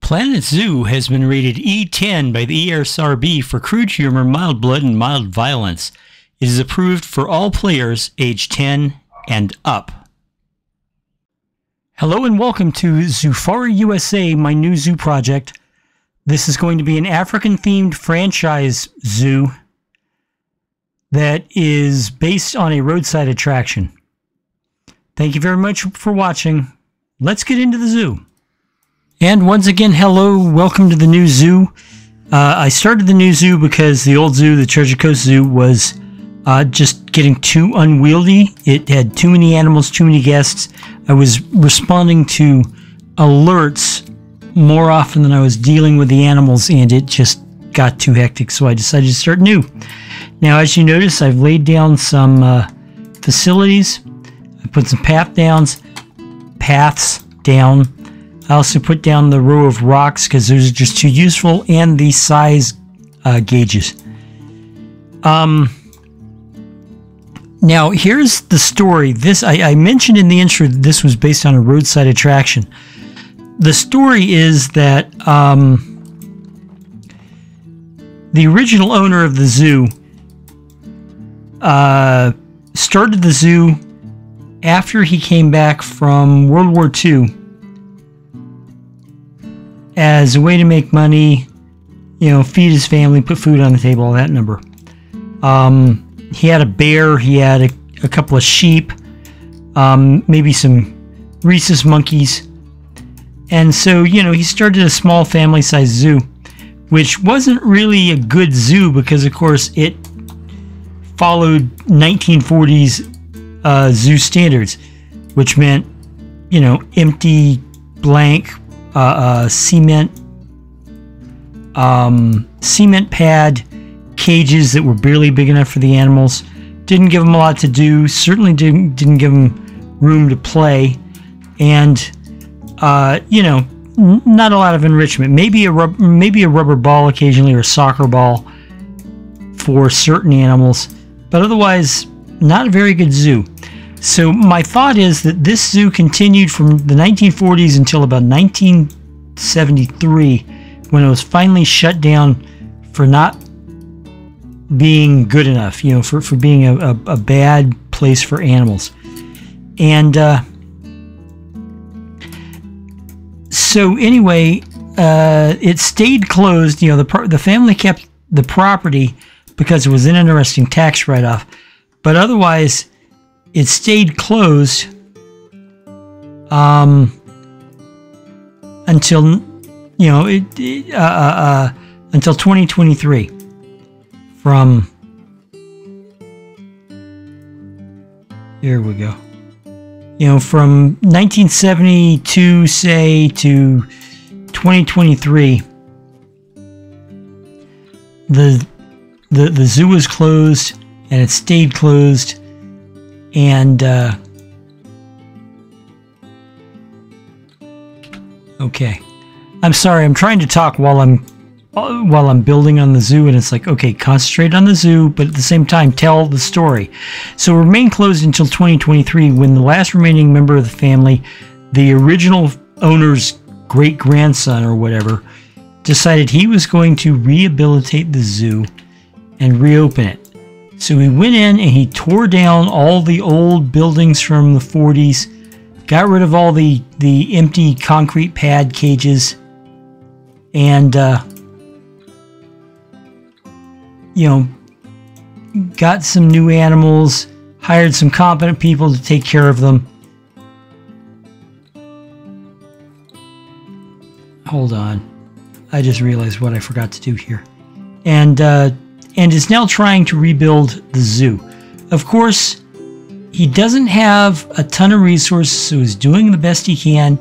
Planet Zoo has been rated E10 by the ESRB for crude humor, mild blood, and mild violence. It is approved for all players age 10 and up. Hello and welcome to Zoofari USA, my new zoo project. This is going to be an African-themed franchise zoo that is based on a roadside attraction. Thank you very much for watching. Let's get into the zoo. And once again, hello, welcome to the new zoo. I started the new zoo because the old zoo, the Treasure Coast Zoo, was just getting too unwieldy. It had too many animals, too many guests. I was responding to alerts more often than I was dealing with the animals, and it just got too hectic, so I decided to start new. Now, as you notice, I've laid down some facilities. I put some paths down. I also put down the row of rocks because those are just too useful, and the size gauges. Now, here's the story. This I mentioned in the intro that this was based on a roadside attraction. The story is that the original owner of the zoo started the zoo after he came back from World War II as a way to make money, you know, feed his family, put food on the table, all that number. He had a bear, he had a couple of sheep, maybe some rhesus monkeys. And so, you know, he started a small family-sized zoo, which wasn't really a good zoo because, of course, it followed 1940s zoo standards, which meant, you know, empty, blank, cement pad cages that were barely big enough for the animals. Didn't give them a lot to do. Certainly didn't give them room to play, and you know, not a lot of enrichment. Maybe a rubber ball occasionally, or a soccer ball for certain animals, but otherwise not a very good zoo. So my thought is that this zoo continued from the 1940s until about 1973, when it was finally shut down for not being good enough, you know, for being a bad place for animals. And so anyway, it stayed closed. You know, the family kept the property because it was an interesting tax write-off, but otherwise it stayed closed until, you know, until 2023. From, here we go, you know, from 1972, say, to 2023, the zoo was closed, and it stayed closed, and okay, I'm sorry, I'm trying to talk while I'm building on the zoo, and it's like, okay, concentrate on the zoo, but at the same time tell the story. So it remained closed until 2023, when the last remaining member of the family, the original owner's great-grandson or whatever, decided he was going to rehabilitate the zoo and reopen it. So he went in and he tore down all the old buildings from the 40s, got rid of all the empty concrete pad cages, and you know, got some new animals, hired some competent people to take care of them. Hold on. I just realized what I forgot to do here. And is now trying to rebuild the zoo. Of course, he doesn't have a ton of resources, so he's doing the best he can.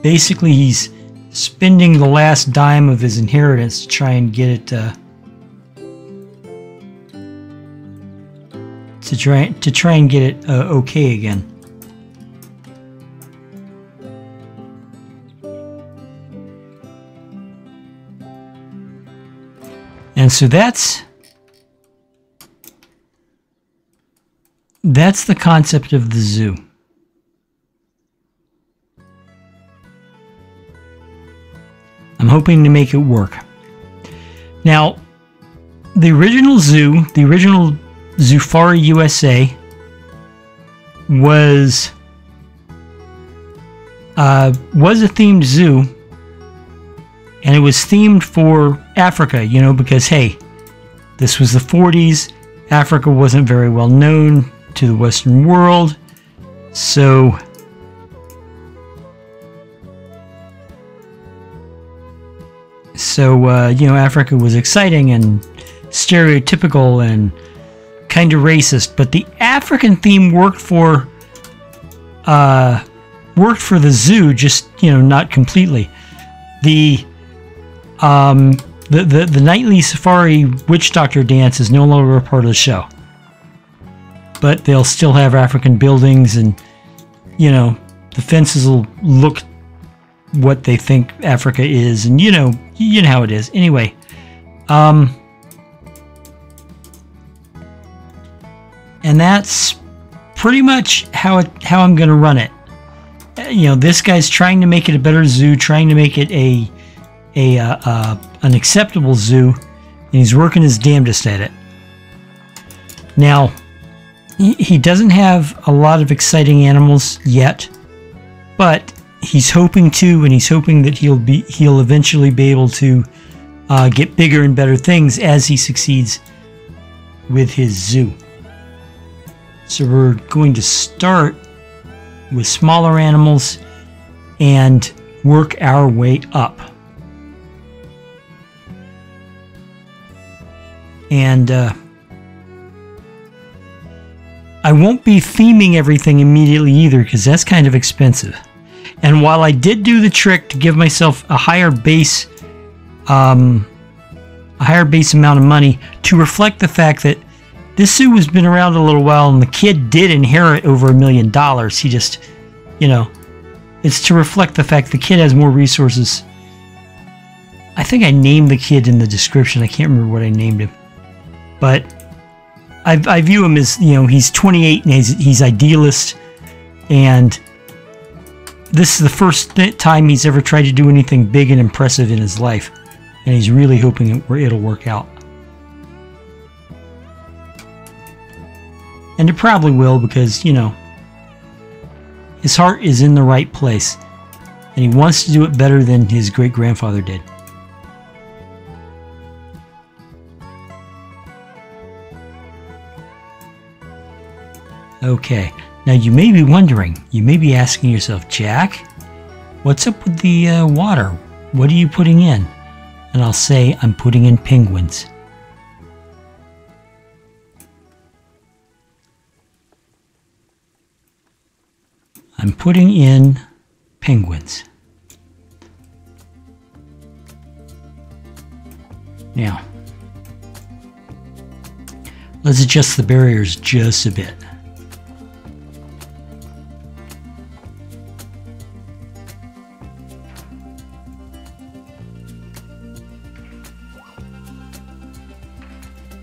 Basically, he's spending the last dime of his inheritance to try and get it to try and get it okay again. And so that's the concept of the zoo. hoping to make it work. Now, the original zoo, the original Zoofari USA, was a themed zoo, and it was themed for Africa, you know, because hey, this was the 40s. Africa wasn't very well known to the Western world, so you know, Africa was exciting and stereotypical and kind of racist, but the African theme worked for the zoo, just, you know, not completely. The nightly safari witch doctor dance is no longer a part of the show, but they'll still have African buildings, and you know, the fences will look what they think Africa is, and you know how it is. Anyway, and that's pretty much how I'm going to run it. You know, this guy's trying to make it a better zoo, trying to make it an acceptable zoo, and he's working his damnedest at it. Now, he doesn't have a lot of exciting animals yet, but he's hoping to, and he's hoping that he'll eventually be able to get bigger and better things as he succeeds with his zoo. So we're going to start with smaller animals and work our way up. And I won't be theming everything immediately either, because that's kind of expensive. And while I did do the trick to give myself a higher base amount of money to reflect the fact that this zoo has been around a little while and the kid did inherit over $1 million. He just, you know, it's to reflect the fact the kid has more resources. I think I named the kid in the description. I can't remember what I named him. But I view him as, you know, he's 28 and he's idealist, and this is the first time he's ever tried to do anything big and impressive in his life, and he's really hoping it'll work out. And it probably will, because, you know, his heart is in the right place, and he wants to do it better than his great-grandfather did. Okay, now you may be wondering, you may be asking yourself, Jack, what's up with the water? What are you putting in? And I'll say, I'm putting in penguins. I'm putting in penguins. Now, let's adjust the barriers just a bit.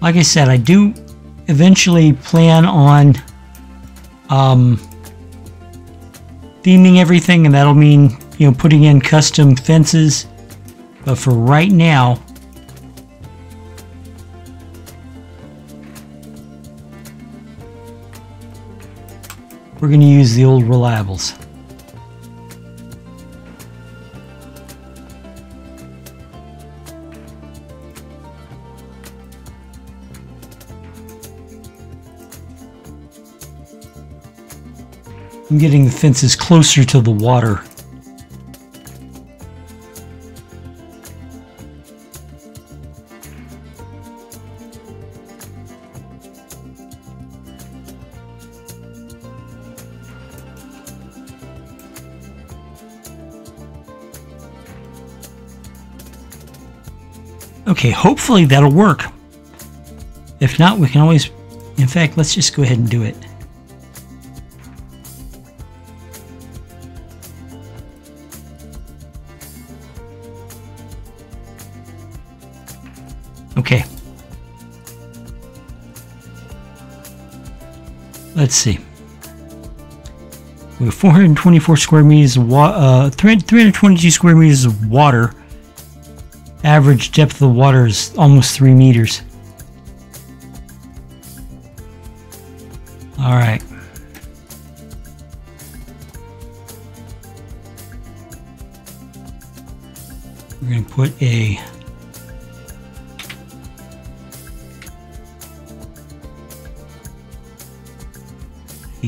Like I said, I do eventually plan on theming everything, and that'll mean, you know, putting in custom fences. But for right now, we're going to use the old reliables. I'm getting the fences closer to the water. Okay, hopefully that'll work. If not, we can always, in fact, let's just go ahead and do it. Okay. Let's see. We have 424 square meters of 322 square meters of water, average depth of the water is almost 3 meters. All right. We're going to put a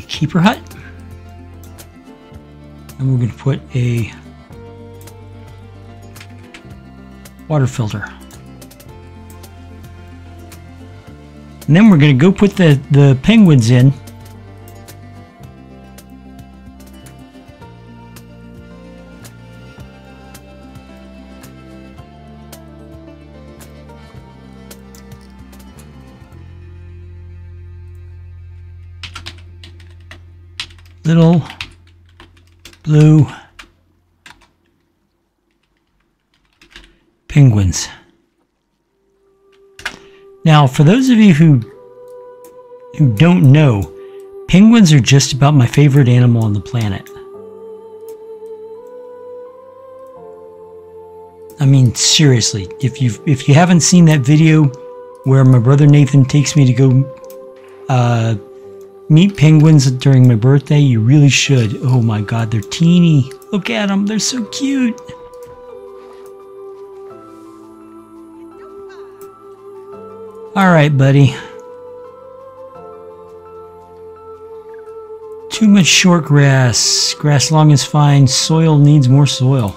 keeper hut, and we're going to put a water filter. And then we're going to go put the penguins in. Little blue penguins. Now, for those of you who don't know, penguins are just about my favorite animal on the planet. I mean, seriously, if you haven't seen that video where my brother Nathan takes me to go meet penguins during my birthday, you really should. Oh my god, they're teeny. Look at them, they're so cute. Alright, buddy. Too much short grass. Grass long is fine. Soil needs more soil.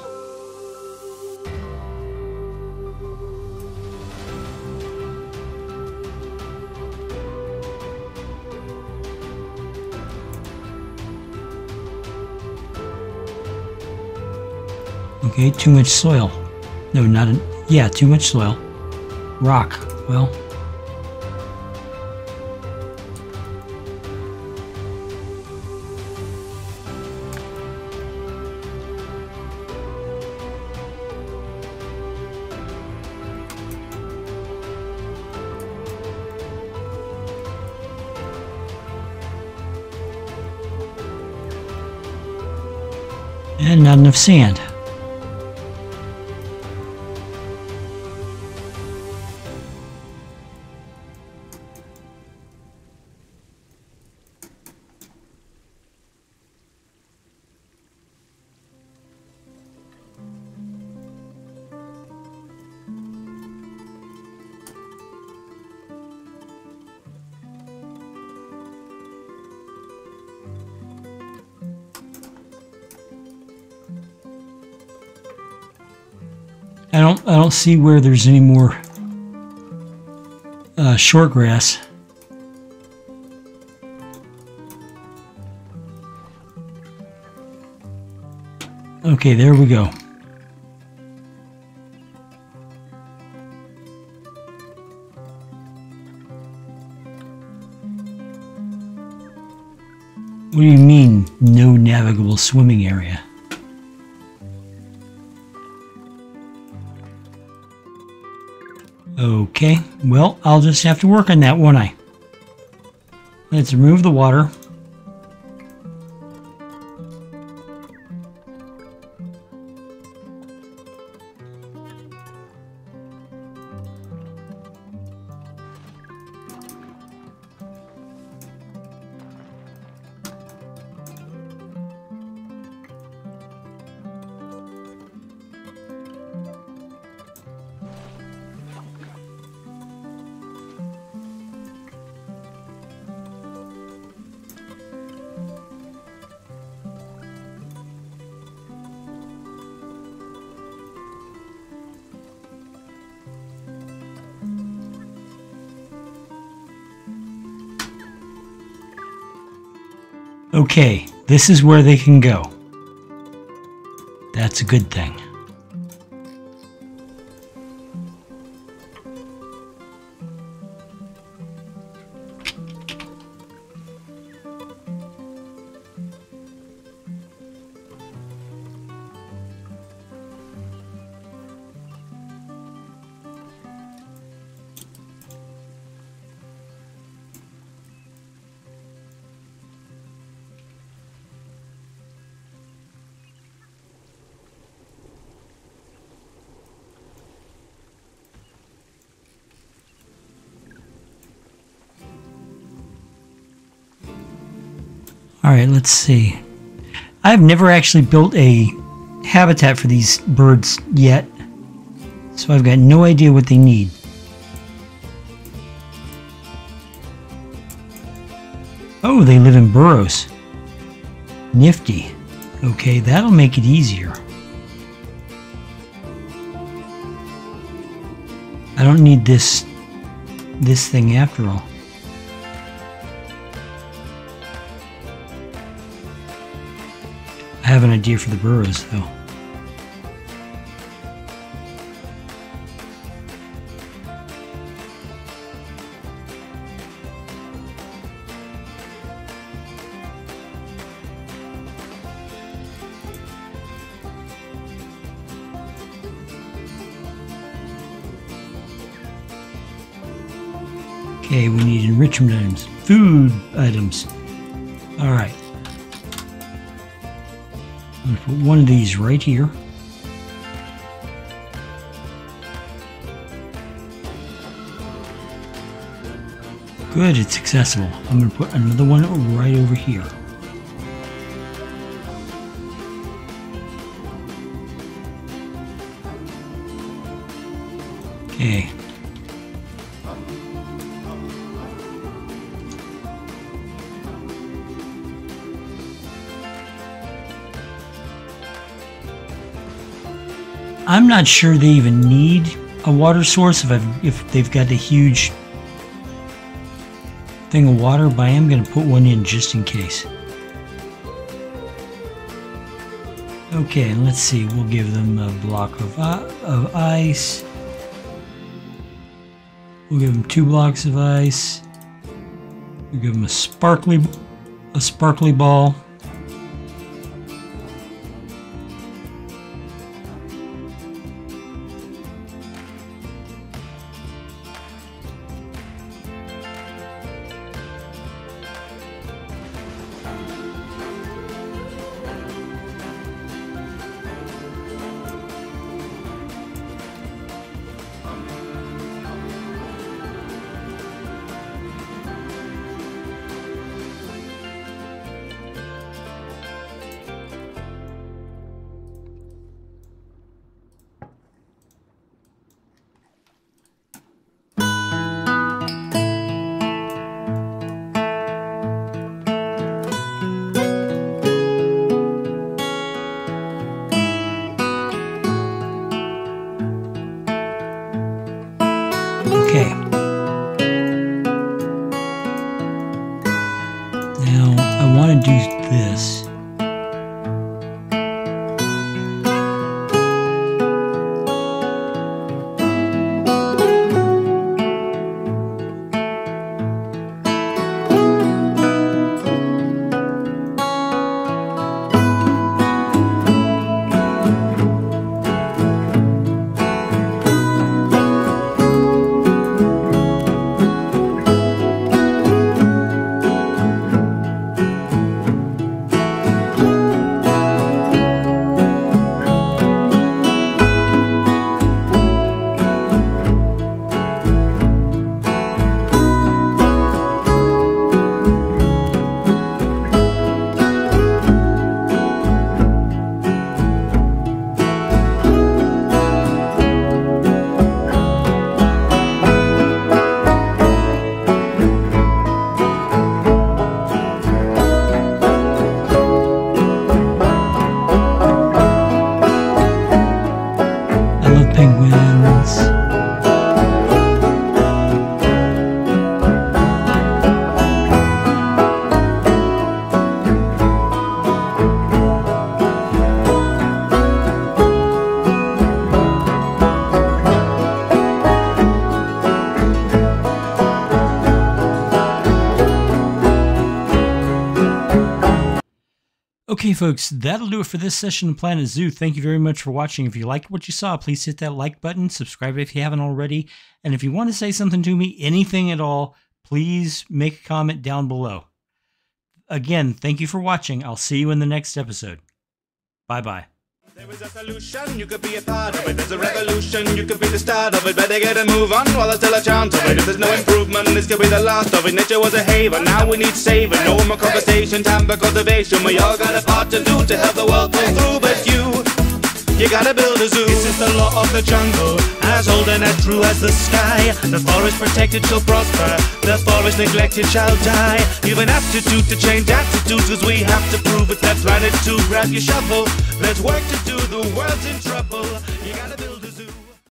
Okay, too much soil. No, not an... Yeah, too much soil. Rock. Well... and not enough sand. I don't see where there's any more short grass. Okay, there we go. What do you mean, no navigable swimming area? Okay, well, I'll just have to work on that, won't I? Let's remove the water. Okay, this is where they can go. That's a good thing. All right, let's see. I've never actually built a habitat for these birds yet, so I've got no idea what they need. Oh, they live in burrows. Nifty. Okay, that'll make it easier. I don't need this thing after all. I have an idea for the burrows, though. Okay, we need enrichment items, food items. All right. I'm going to put one of these right here. Good, it's accessible. I'm going to put another one right over here. Okay. I'm not sure they even need a water source if they've got a huge thing of water, but I am going to put one in just in case. Okay, and let's see. We'll give them a block of ice. We'll give them 2 blocks of ice. We'll give them a sparkly ball. Okay. Now I want to do this. Okay, folks, that'll do it for this session of Planet Zoo. Thank you very much for watching. If you liked what you saw, please hit that like button, subscribe if you haven't already, and if you want to say something to me, anything at all, please make a comment down below. Again, thank you for watching. I'll see you in the next episode. Bye-bye. There is a solution, you could be a part of it. There's a revolution, you could be the start of it. Better get a move on while there's still a chance of it. If there's no improvement, this could be the last of it. Nature was a haven, now we need saving. No more conversation, time for cultivation. We all got a part to do to help the world pull through. But you gotta build a zoo. This is the law of the jungle, as old and as true as the sky. The forest protected shall prosper, the forest neglected shall die. You've an aptitude to change attitudes, cause we have to prove it's that planet to grab your shovel. There's work to do, the world's in trouble.